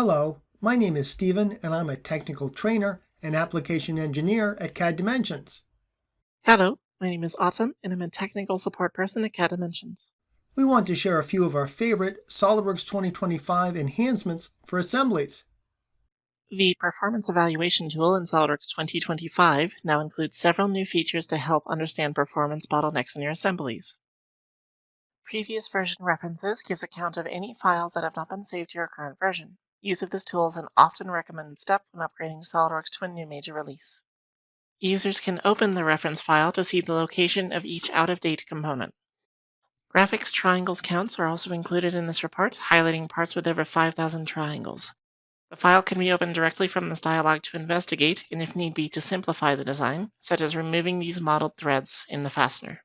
Hello, my name is Stephen and I'm a technical trainer and application engineer at CAD Dimensions. Hello, my name is Autumn and I'm a technical support person at CAD Dimensions. We want to share a few of our favorite SOLIDWORKS 2025 enhancements for Assemblies. The Performance Evaluation tool in SOLIDWORKS 2025 now includes several new features to help understand performance bottlenecks in your assemblies. Previous version references gives a count of any files that have not been saved to your current version. Use of this tool is an often recommended step when upgrading SOLIDWORKS to a new major release. Users can open the reference file to see the location of each out-of-date component. Graphics triangles counts are also included in this report, highlighting parts with over 5,000 triangles. The file can be opened directly from this dialog to investigate, and if need be to simplify the design, such as removing these modeled threads in the fastener.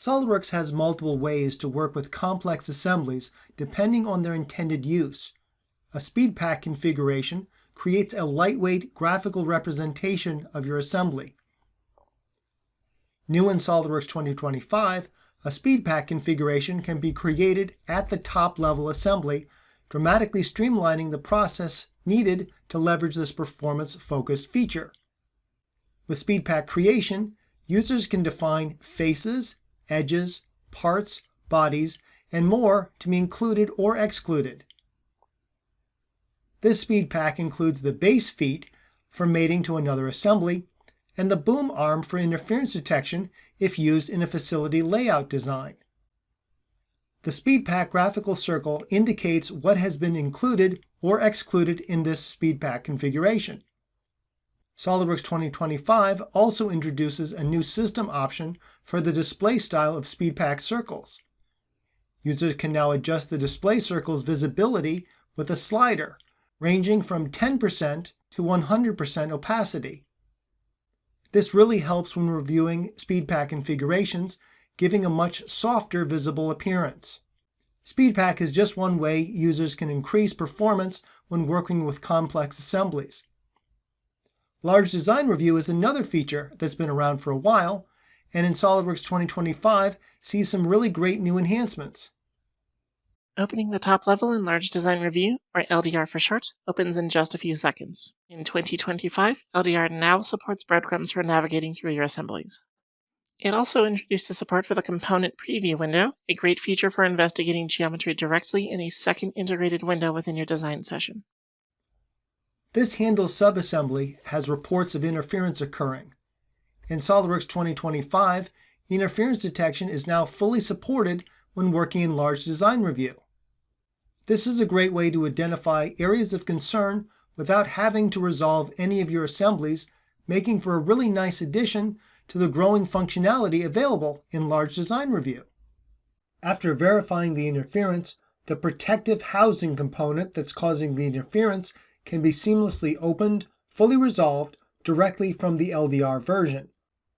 SOLIDWORKS has multiple ways to work with complex assemblies depending on their intended use. A speed pack configuration creates a lightweight graphical representation of your assembly. New in SOLIDWORKS 2025, a speed pack configuration can be created at the top-level assembly, dramatically streamlining the process needed to leverage this performance-focused feature. With speed pack creation, users can define faces, edges, parts, bodies, and more to be included or excluded. This speed pack includes the base feet for mating to another assembly and the boom arm for interference detection if used in a facility layout design. The speed pack graphical circle indicates what has been included or excluded in this speed pack configuration. SOLIDWORKS 2025 also introduces a new system option for the display style of speed pack circles. Users can now adjust the display circle's visibility with a slider, ranging from 10% to 100% opacity. This really helps when reviewing speed pack configurations, giving a much softer visible appearance. Speed pack is just one way users can increase performance when working with complex assemblies. Large Design Review is another feature that's been around for a while, and in SOLIDWORKS 2025 sees some really great new enhancements. Opening the top level in Large Design Review, or LDR for short, opens in just a few seconds. In 2025, LDR now supports breadcrumbs for navigating through your assemblies. It also introduces support for the Component Preview window, a great feature for investigating geometry directly in a second integrated window within your design session. This handle subassembly has reports of interference occurring. In SOLIDWORKS 2025, interference detection is now fully supported when working in Large Design Review. This is a great way to identify areas of concern without having to resolve any of your assemblies, making for a really nice addition to the growing functionality available in Large Design Review. After verifying the interference, the protective housing component that's causing the interference can be seamlessly opened, fully resolved, directly from the LDR version.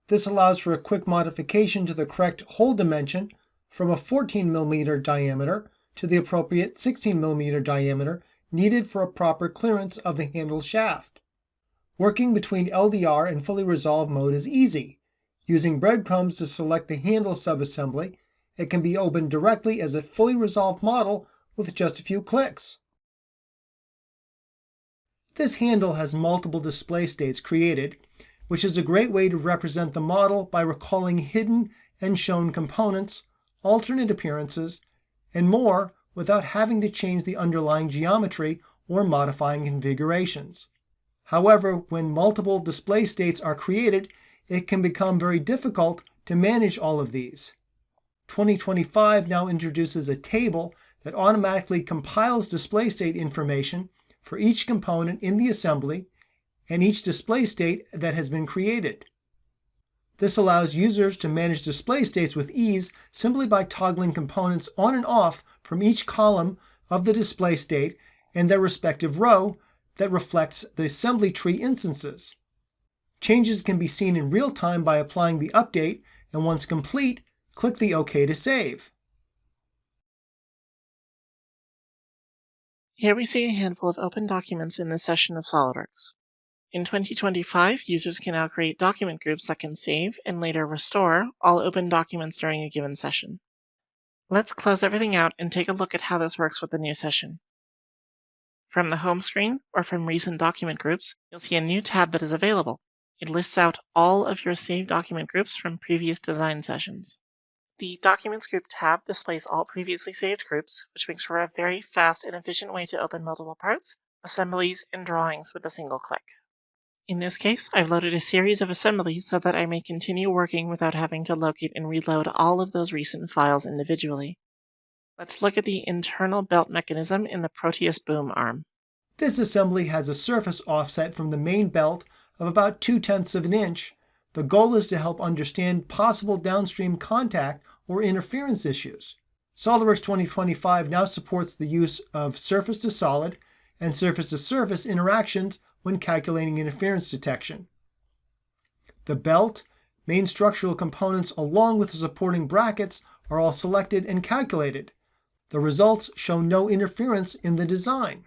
This allows for a quick modification to the correct hole dimension from a 14 mm diameter to the appropriate 16 mm diameter needed for a proper clearance of the handle shaft. Working between LDR and fully resolved mode is easy. Using breadcrumbs to select the handle subassembly, it can be opened directly as a fully resolved model with just a few clicks. This handle has multiple display states created, which is a great way to represent the model by recalling hidden and shown components, alternate appearances, and more without having to change the underlying geometry or modifying configurations. However, when multiple display states are created, it can become very difficult to manage all of these. 2025 now introduces a table that automatically compiles display state information for each component in the assembly and each display state that has been created. This allows users to manage display states with ease simply by toggling components on and off from each column of the display state and their respective row that reflects the assembly tree instances. Changes can be seen in real time by applying the update, and once complete, click the OK to save. Here we see a handful of open documents in this session of SOLIDWORKS. In 2025, users can now create document groups that can save and later restore all open documents during a given session. Let's close everything out and take a look at how this works with the new session. From the home screen or from recent document groups, you'll see a new tab that is available. It lists out all of your saved document groups from previous design sessions. The Documents Group tab displays all previously saved groups, which makes for a very fast and efficient way to open multiple parts, assemblies, and drawings with a single click. In this case, I've loaded a series of assemblies so that I may continue working without having to locate and reload all of those recent files individually. Let's look at the internal belt mechanism in the Proteus boom arm. This assembly has a surface offset from the main belt of about 0.2 of an inch. The goal is to help understand possible downstream contact or interference issues. SOLIDWORKS 2025 now supports the use of surface-to-solid and surface-to-surface interactions when calculating interference detection. The belt, main structural components along with the supporting brackets are all selected and calculated. The results show no interference in the design.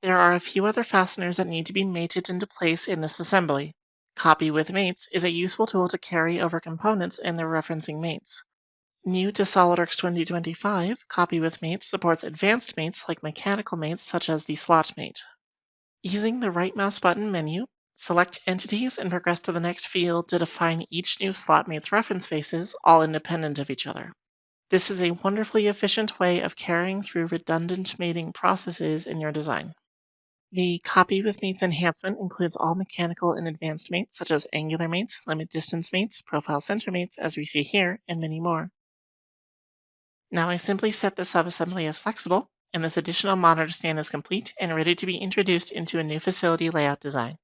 There are a few other fasteners that need to be mated into place in this assembly. Copy with mates is a useful tool to carry over components and their referencing mates. New to SOLIDWORKS 2025, Copy with Mates supports advanced mates like mechanical mates such as the slot mate. Using the right mouse button menu, select Entities and progress to the next field to define each new slot mate's reference faces, all independent of each other. This is a wonderfully efficient way of carrying through redundant mating processes in your design. The Copy with Mates enhancement includes all mechanical and advanced mates such as angular mates, limit distance mates, profile center mates as we see here, and many more. Now I simply set the subassembly as flexible, and this additional monitor stand is complete and ready to be introduced into a new facility layout design.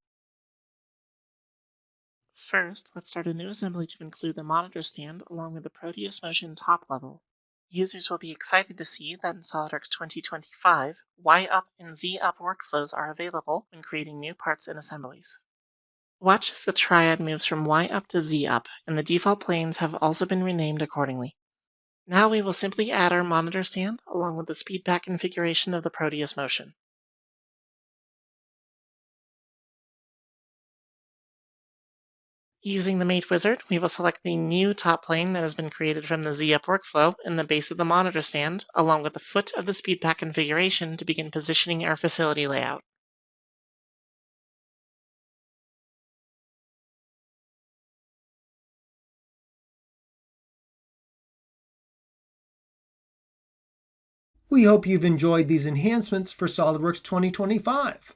First, let's start a new assembly to include the monitor stand along with the Proteus Motion top level. Users will be excited to see that in SOLIDWORKS 2025, Y-up and Z-up workflows are available when creating new parts and assemblies. Watch as the triad moves from Y-up to Z-up, and the default planes have also been renamed accordingly. Now we will simply add our monitor stand along with the speedback configuration of the Proteus Motion. Using the Mate Wizard, we will select the new top plane that has been created from the Z-up workflow in the base of the monitor stand, along with the foot of the speedback configuration to begin positioning our facility layout. We hope you've enjoyed these enhancements for SOLIDWORKS 2025.